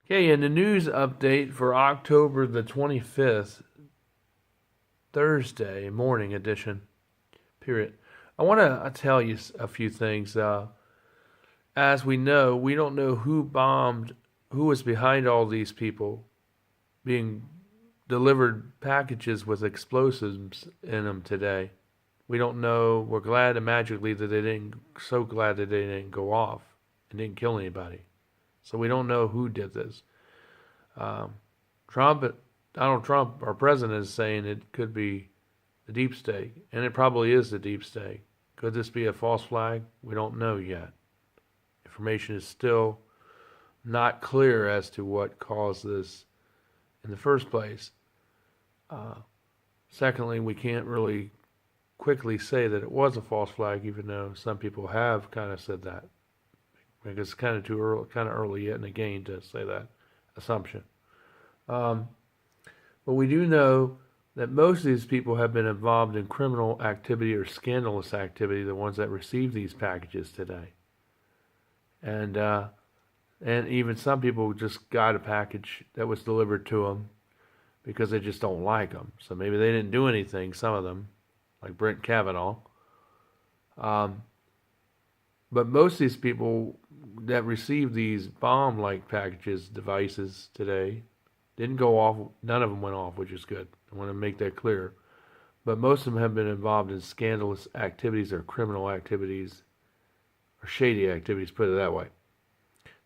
Okay, in the news update for October the 25th, Thursday morning edition, period. I want to tell you a few things. As we know, we don't know who bombed, who was behind all these people being delivered packages with explosives in them today. We don't know. We're glad magically that they didn't, so glad that they didn't go off and didn't kill anybody. So we don't know who did this. Um, Donald Trump, our president, is saying it could be the deep state, and it probably is the deep state. Could this be a false flag? We don't know yet. Information is still not clear as to what caused this in the first place. Uh, Secondly, we can't really quickly say that it was a false flag, even though some people have kind of said that. Because it's kind of early yet in the game to say that assumption. Um, but we do know that most of these people have been involved in criminal activity or scandalous activity, the ones that received these packages today. And even some people just got a package that was delivered to them because they just don't like them. So maybe they didn't do anything, some of them, like Brent Kavanaugh. Um, but most of these people that received these bomb-like packages, devices today, didn't go off. None of them went off, which is good. I want to make that clear. But most of them have been involved in scandalous activities or criminal activities or shady activities, put it that way.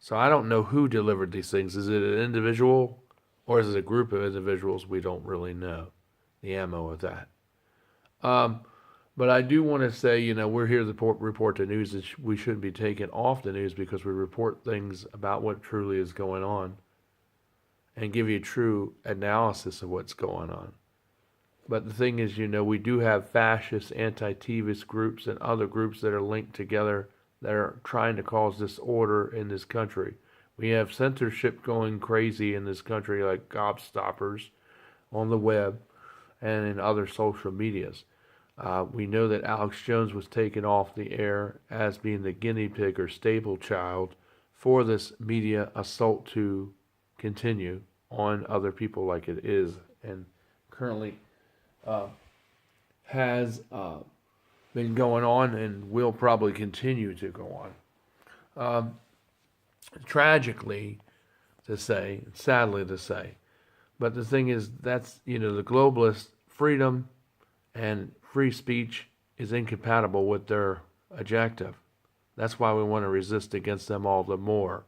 So I don't know who delivered these things. Is it an individual or is it a group of individuals? We don't really know the ammo of that. Um, but I do want to say, we're here to report the news. And we shouldn't be taken off the news because we report things about what truly is going on and give you a true analysis of what's going on. But the thing is, we do have fascist, anti-Tivist groups and other groups that are linked together that are trying to cause disorder in this country. We have censorship going crazy in this country, like Gobstoppers on the web and in other social medias. We know that Alex Jones was taken off the air as being the guinea pig or stable child for this media assault to continue on other people like it is and currently uh, has been going on and will probably continue to go on. Tragically to say, sadly to say, but the thing is, that's, the globalist freedom and free speech is incompatible with their objective. That's why we want to resist against them all the more.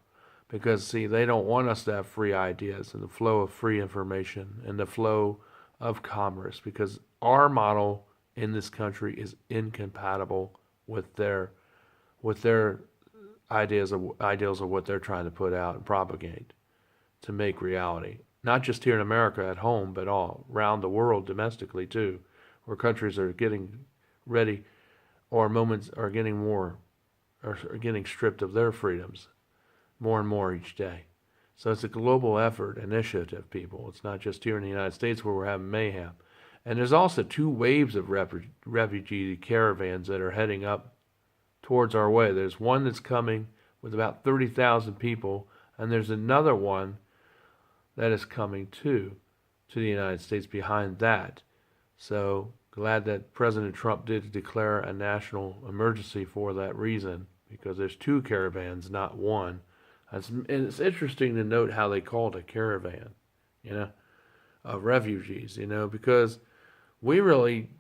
Because, see, they don't want us to have free ideas and the flow of free information and the flow of commerce because our model in this country is incompatible with their ideals of what they're trying to put out and propagate to make reality. Not just here in America at home, but all around the world domestically too, where countries are getting ready or moments are getting more are getting stripped of their freedoms more and more each day. So it's a global effort, initiative, people. It's not just here in the United States where we're having mayhem. And there's also two waves of refugee caravans that are heading up towards our way. There's one that's coming with about 30,000 people, and there's another one that is coming to the United States behind that. So glad that President Trump did declare a national emergency for that reason, because there's two caravans, not one. And it's interesting to note how they call it a caravan, of refugees, because we really,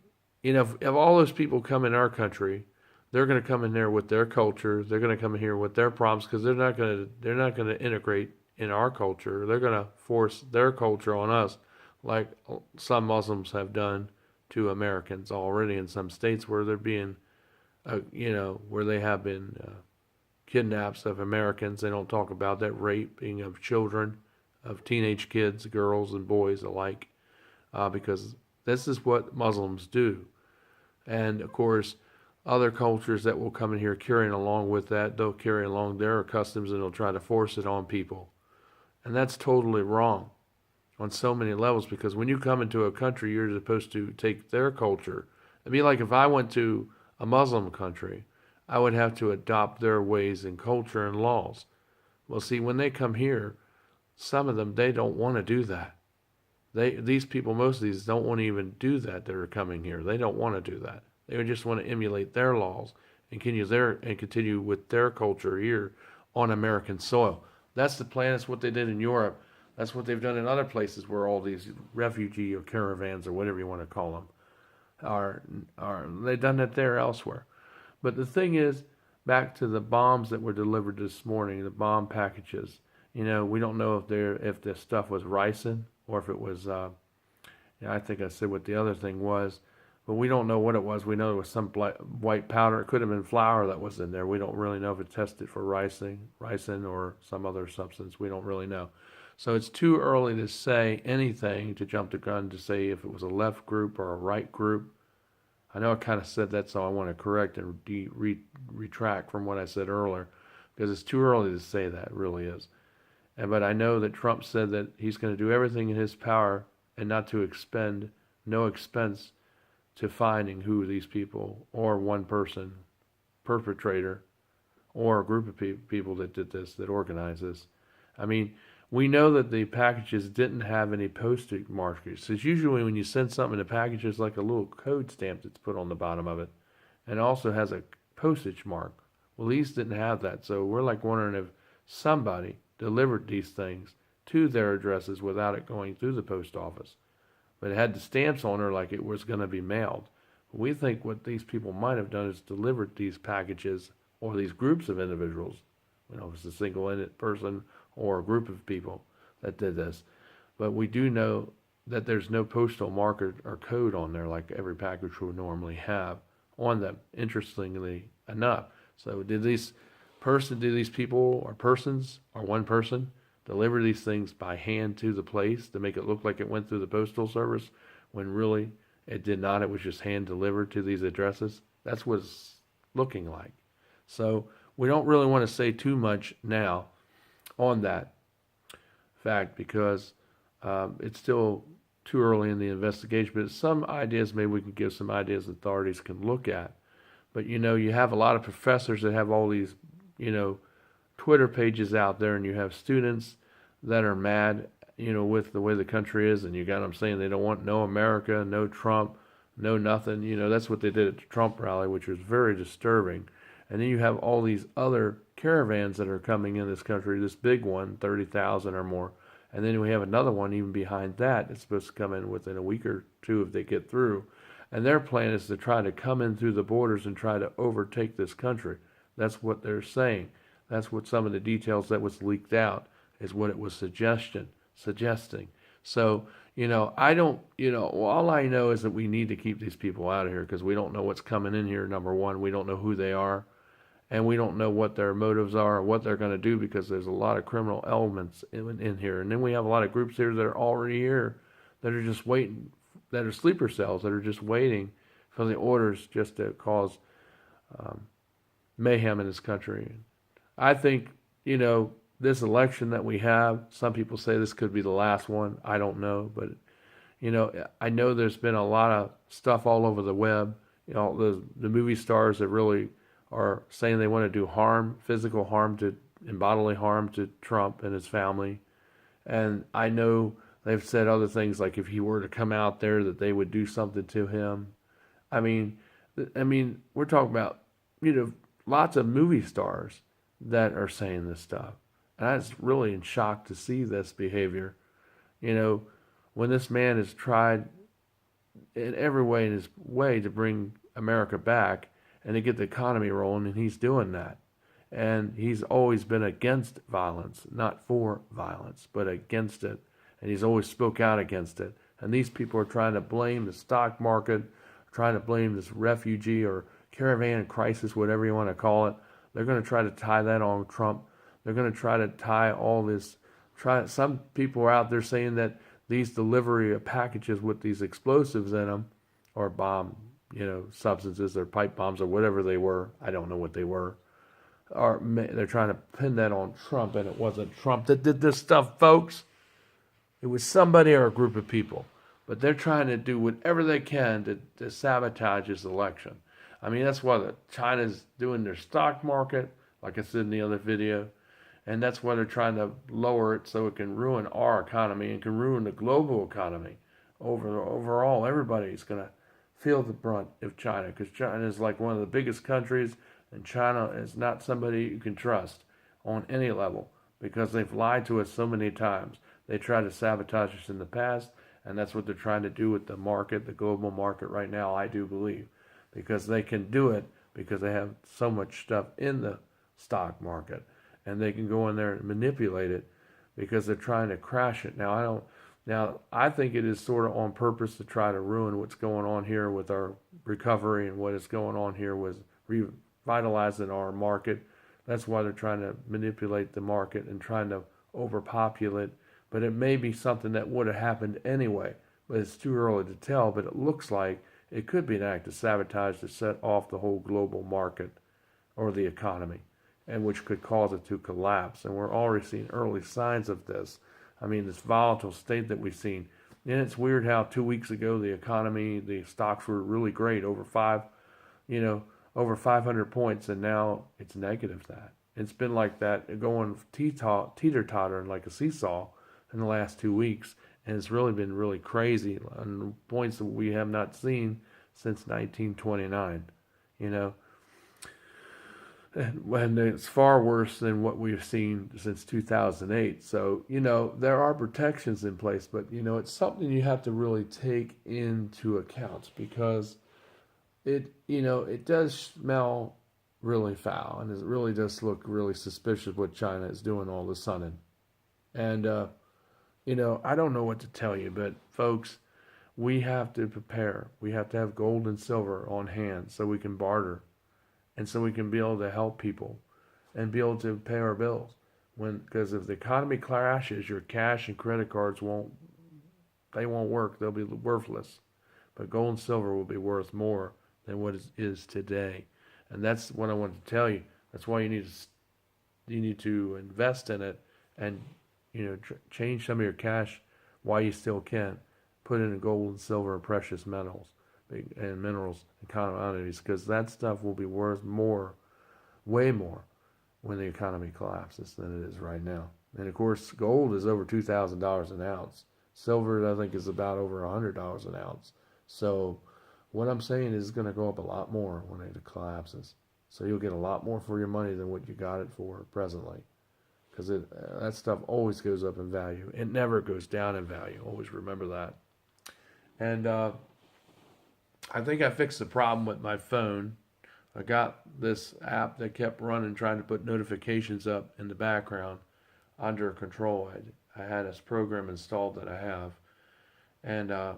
if all those people come in our country, they're going to come in there with their culture. They're going to come in here with their problems because they're not going to integrate in our culture. They're going to force their culture on us, like some Muslims have done to Americans already in some states where they're being, where they have been kidnaps of Americans. They don't talk about that, raping of children, of teenage kids, girls and boys alike, because this is what Muslims do. And of course, other cultures that will come in here carrying along with that, they'll carry along their customs and they'll try to force it on people. And that's totally wrong on so many levels, because when you come into a country, you're supposed to take their culture. It'd be like if I went to a Muslim country, I would have to adopt their ways and culture and laws. Well, see, when they come here, some of them, they don't want to do that. These people, most of these, don't want to even do that that are coming here. They don't want to do that. They just want to emulate their laws and continue with their culture here on American soil. That's the plan. That's what they did in Europe. That's what they've done in other places where all these refugee or caravans or whatever you want to call them are they've done that there elsewhere. But the thing is, back to the bombs that were delivered this morning, the bomb packages. We don't know if the stuff was ricin or if it was. I think I said what the other thing was, but we don't know what it was. We know it was some white powder. It could have been flour that was in there. We don't really know if it tested for ricin or some other substance. We don't really know. So it's too early to say anything, to jump the gun to say if it was a left group or a right group. I know I kind of said that, so I want to correct and retract from what I said earlier, because it's too early to say that. It really is. But I know that Trump said that he's going to do everything in his power and not to expend no expense to finding who these people, or one person, perpetrator, or a group of people that did this, that organized this. I mean, we know that the packages didn't have any postage markers. It's usually when you send something in a package, there's like a little code stamp that's put on the bottom of it, and it also has a postage mark. Well, these didn't have that, so we're like wondering if somebody delivered these things to their addresses without it going through the post office. But it had the stamps on her like it was going to be mailed. We think what these people might have done is delivered these packages, or these groups of individuals. If it's a single person or a group of people that did this. But we do know that there's no postal marker or code on there like every package would normally have on them, interestingly enough. So did these people or persons or one person deliver these things by hand to the place to make it look like it went through the postal service when really it did not? It was just hand delivered to these addresses. That's what it's looking like. So we don't really want to say too much now on that fact, because it's still too early in the investigation. But some ideas, maybe we can give some ideas authorities can look at. But you have a lot of professors that have all these Twitter pages out there, and you have students that are mad with the way the country is, and you got them saying they don't want no America, no Trump, no nothing. That's what they did at the Trump rally, which was very disturbing. And then you have all these other caravans that are coming in this country, this big one, 30,000 or more. And then we have another one even behind that that's supposed to come in within a week or two if they get through. And their plan is to try to come in through the borders and try to overtake this country. That's what they're saying. That's what some of the details that was leaked out is what it was suggesting. So, I don't, all I know is that we need to keep these people out of here because we don't know what's coming in here. Number one, we don't know who they are, and we don't know what their motives are or what they're going to do, because there's a lot of criminal elements in here. And then we have a lot of groups here that are already here that are just waiting, that are sleeper cells, that are just waiting for the orders just to cause mayhem in this country. I think, this election that we have, some people say this could be the last one. I don't know. But, I know there's been a lot of stuff all over the web. The movie stars that really are saying they want to do harm, physical harm and bodily harm to Trump and his family. And I know they've said other things like if he were to come out there that they would do something to him. I mean, we're talking about, lots of movie stars that are saying this stuff. And I was really in shock to see this behavior. When this man has tried in every way in his way to bring America back and to get the economy rolling, and he's doing that. And he's always been against violence, not for violence, but against it. And he's always spoke out against it. And these people are trying to blame the stock market, trying to blame this refugee or caravan crisis, whatever you want to call it. They're going to try to tie that on Trump. They're going to try to tie all this. Some people are out there saying that these delivery of packages with these explosives in them, or bomb, substances, or pipe bombs, or whatever they were. I don't know what they were. They're trying to pin that on Trump, and it wasn't Trump that did this stuff, folks. It was somebody or a group of people. But they're trying to do whatever they can to sabotage this election. I mean, that's why China's doing their stock market, like I said in the other video. And that's why they're trying to lower it so it can ruin our economy and can ruin the global economy. Overall, everybody's going to feel the brunt of China, because China is like one of the biggest countries, and China is not somebody you can trust on any level because they've lied to us so many times. They tried to sabotage us in the past, and that's what they're trying to do with the market, the global market right now, I do believe, because they can do it because they have so much stuff in the stock market, and they can go in there and manipulate it because they're trying to crash it. Now, I think it is sort of on purpose to try to ruin what's going on here with our recovery and what is going on here with revitalizing our market. That's why they're trying to manipulate the market and trying to overpopulate. But it may be something that would have happened anyway, but it's too early to tell. But it looks like it could be an act of sabotage to set off the whole global market or the economy, and which could cause it to collapse. And we're already seeing early signs of this. I mean, this volatile state that we've seen. And it's weird how 2 weeks ago the economy, the stocks were really great, over 500 points, and now it's negative that. It's been like that, going teeter-tottering like a seesaw in the last 2 weeks, and it's really been really crazy on points that we have not seen since 1929, you know. And it's far worse than what we've seen since 2008. So, there are protections in place, but, it's something you have to really take into account because it does smell really foul, and it really does look really suspicious what China is doing all of a sudden. And, I don't know what to tell you, but folks, we have to prepare. We have to have gold and silver on hand so we can barter and so we can be able to help people and be able to pay our bills. Because if the economy crashes, your cash and credit cards won't work. They'll be worthless. But gold and silver will be worth more than what it is today. And that's what I wanted to tell you. That's why you need to invest in it and change some of your cash while you still can. Put it in gold and silver and precious metals and minerals and commodities, because that stuff will be worth more, way more, when the economy collapses than it is right now. And of course, gold is over $2,000 an ounce. Silver, I think, is about over $100 an ounce. So what I'm saying is it's going to go up a lot more when it collapses. So you'll get a lot more for your money than what you got it for presently, because that stuff always goes up in value. It never goes down in value. Always remember that. And I think I fixed the problem with my phone. I got this app that kept running, trying to put notifications up in the background under control. I had this program installed that I have, and I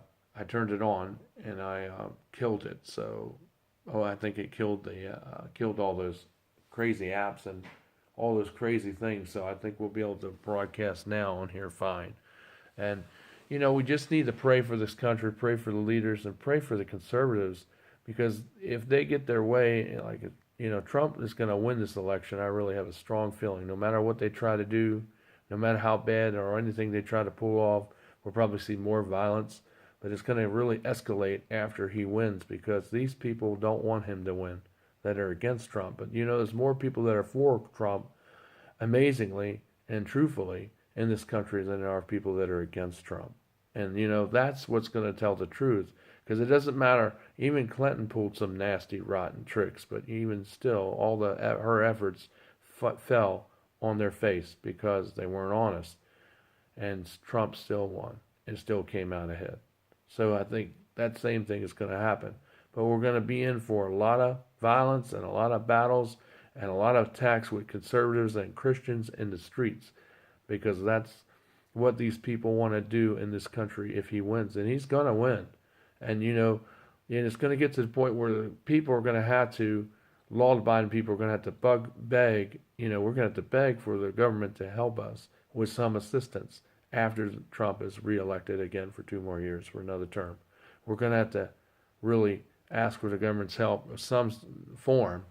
turned it on, and I killed it. So, I think it killed all those crazy apps and all those crazy things. So I think we'll be able to broadcast now on here fine. And we just need to pray for this country, pray for the leaders, and pray for the conservatives, because if they get their way, Trump is going to win this election. I really have a strong feeling. No matter what they try to do, no matter how bad or anything they try to pull off, we'll probably see more violence. But it's going to really escalate after he wins, because these people don't want him to win that are against Trump. But there's more people that are for Trump, amazingly and truthfully, in this country than there are people that are against Trump. And that's what's going to tell the truth, because it doesn't matter. Even Clinton pulled some nasty, rotten tricks, but even still, all her efforts fell on their face because they weren't honest, and Trump still won and still came out ahead. So I think that same thing is going to happen. But we're going to be in for a lot of violence and a lot of battles and a lot of attacks with conservatives and Christians in the streets, because that's what these people want to do in this country if he wins. And he's going to win. And, and it's going to get to the point where the people are going to have to, law-abiding people are going to have to beg, we're going to have to beg for the government to help us with some assistance after Trump is reelected again for 2 more years, for another term. We're going to have to really ask for the government's help of some form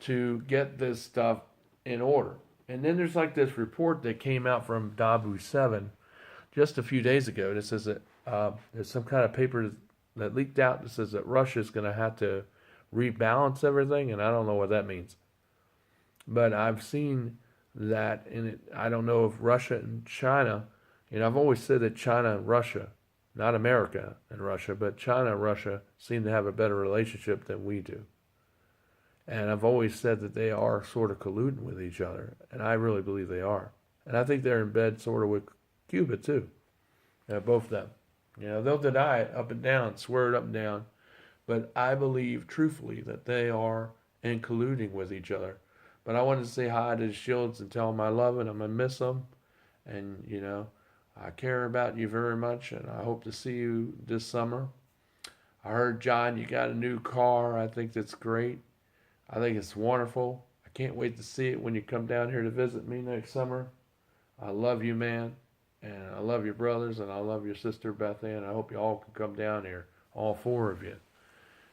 to get this stuff in order. And then there's like this report that came out from Dabo7 just a few days ago that says that there's some kind of paper that leaked out that says that Russia's going to have to rebalance everything, and I don't know what that means. But I've seen that in it. I don't know if Russia and China, I've always said that China and Russia, not America and Russia, but China and Russia seem to have a better relationship than we do. And I've always said that they are sort of colluding with each other, and I really believe they are. And I think they're in bed sort of with Cuba too, both of them. They'll deny it up and down, swear it up and down, but I believe truthfully that they are in colluding with each other. But I wanted to say hi to the Shields and tell them I love it. I'm gonna miss them, and I care about you very much, and I hope to see you this summer. I heard, John, you got a new car. I think that's great. I think it's wonderful. I can't wait to see it when you come down here to visit me next summer. I love you, man, and I love your brothers, and I love your sister, Beth Ann. I hope you all can come down here, all four of you.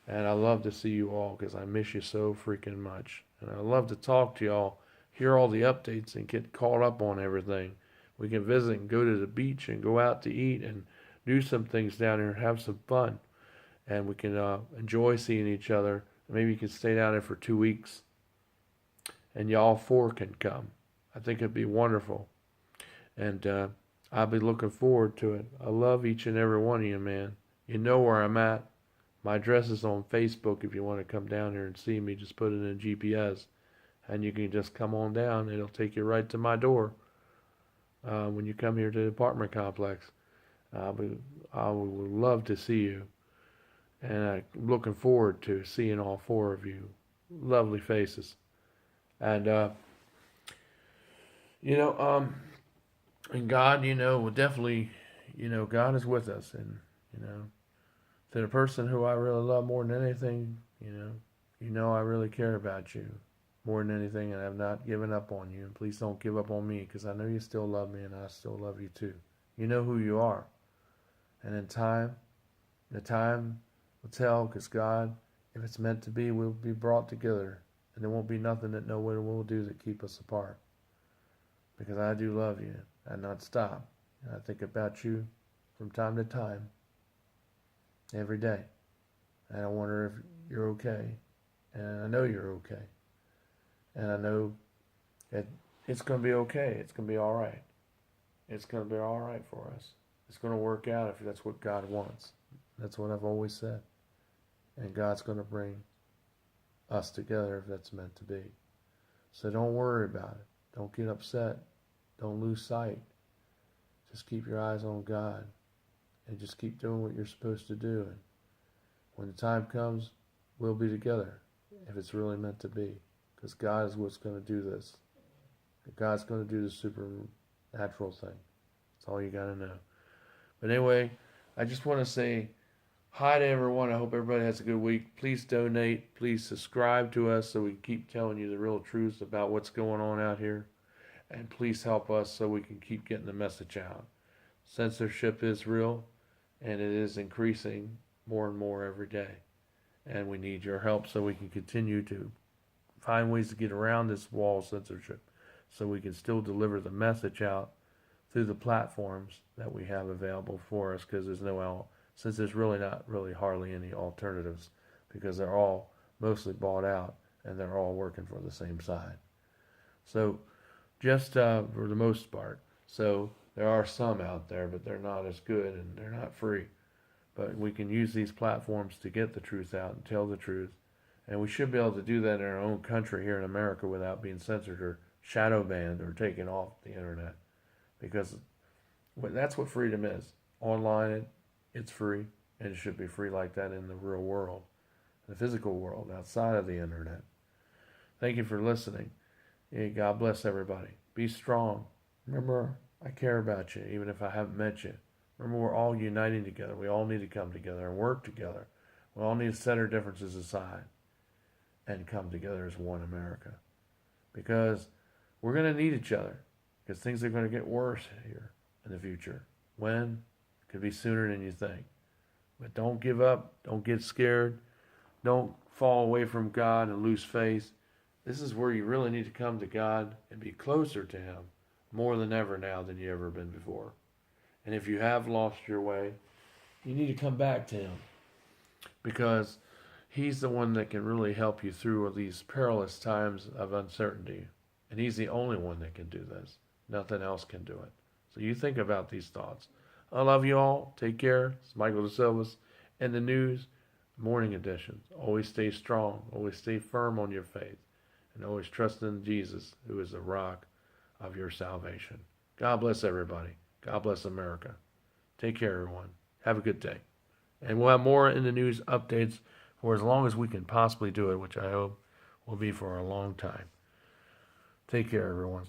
And I love to see you all because I miss you so freaking much. And I love to talk to y'all, hear all the updates, and get caught up on everything. We can visit and go to the beach and go out to eat and do some things down here and have some fun. And we can enjoy seeing each other. Maybe you can stay down there for 2 weeks and y'all four can come. I think it'd be wonderful. And I'll be looking forward to it. I love each and every one of you, man. You know where I'm at. My address is on Facebook if you want to come down here and see me. Just put it in GPS and you can just come on down. It'll take you right to my door when you come here to the apartment complex. I would love to see you. And I'm looking forward to seeing all four of you. Lovely faces. And, and God, will definitely, God is with us. And, to the person who I really love more than anything, I really care about you more than anything, and I've not given up on you. And please don't give up on me, because I know you still love me, and I still love you too. You know who you are. And in time, the time will tell, because God, if it's meant to be, we'll be brought together, and there won't be nothing that no one will do to keep us apart. Because I do love you, and not stop. And I think about you from time to time. Every day. And I wonder if you're okay. And I know you're okay. And I know that it's going to be okay. It's going to be all right. It's going to be all right for us. It's going to work out if that's what God wants. That's what I've always said. And God's going to bring us together if that's meant to be. So don't worry about it. Don't get upset. Don't lose sight. Just keep your eyes on God. And just keep doing what you're supposed to do. And when the time comes, we'll be together if it's really meant to be. Because God is what's going to do this. God's going to do the supernatural thing. That's all you got to know. But anyway, I just want to say hi to everyone. I hope everybody has a good week. Please donate. Please subscribe to us so we can keep telling you the real truth about what's going on out here. And please help us so we can keep getting the message out. Censorship is real. And it is increasing more and more every day. And we need your help so we can continue to find ways to get around this wall of censorship so we can still deliver the message out through the platforms that we have available for us, because since there's really not really hardly any alternatives, because they're all mostly bought out and they're all working for the same side. So just for the most part. So there are some out there, but they're not as good and they're not free. But we can use these platforms to get the truth out and tell the truth. And we should be able to do that in our own country here in America without being censored or shadow banned or taken off the internet. Because that's what freedom is. Online, it's free. And it should be free like that in the real world, the physical world, outside of the internet. Thank you for listening. Hey, God bless everybody. Be strong. Remember, I care about you, even if I haven't met you. Remember, we're all uniting together. We all need to come together and work together. We all need to set our differences aside and come together as one America. Because we're going to need each other. Because things are going to get worse here in the future. When? It could be sooner than you think. But don't give up. Don't get scared. Don't fall away from God and lose faith. This is where you really need to come to God and be closer to Him more than ever now than you ever been before. And if you have lost your way, you need to come back to Him, because He's the one that can really help you through these perilous times of uncertainty And He's the only one that can do this. Nothing else can do it. So you think about these thoughts. I love you all. Take care. It's Michael DeSilvas and the news morning edition. Always stay strong. Always stay firm on your faith. And always trust in Jesus, who is the rock of your salvation. God bless everybody. God bless America. Take care, everyone. Have a good day. And we'll have more in the news updates for as long as we can possibly do it, which I hope will be for a long time. Take care, everyone.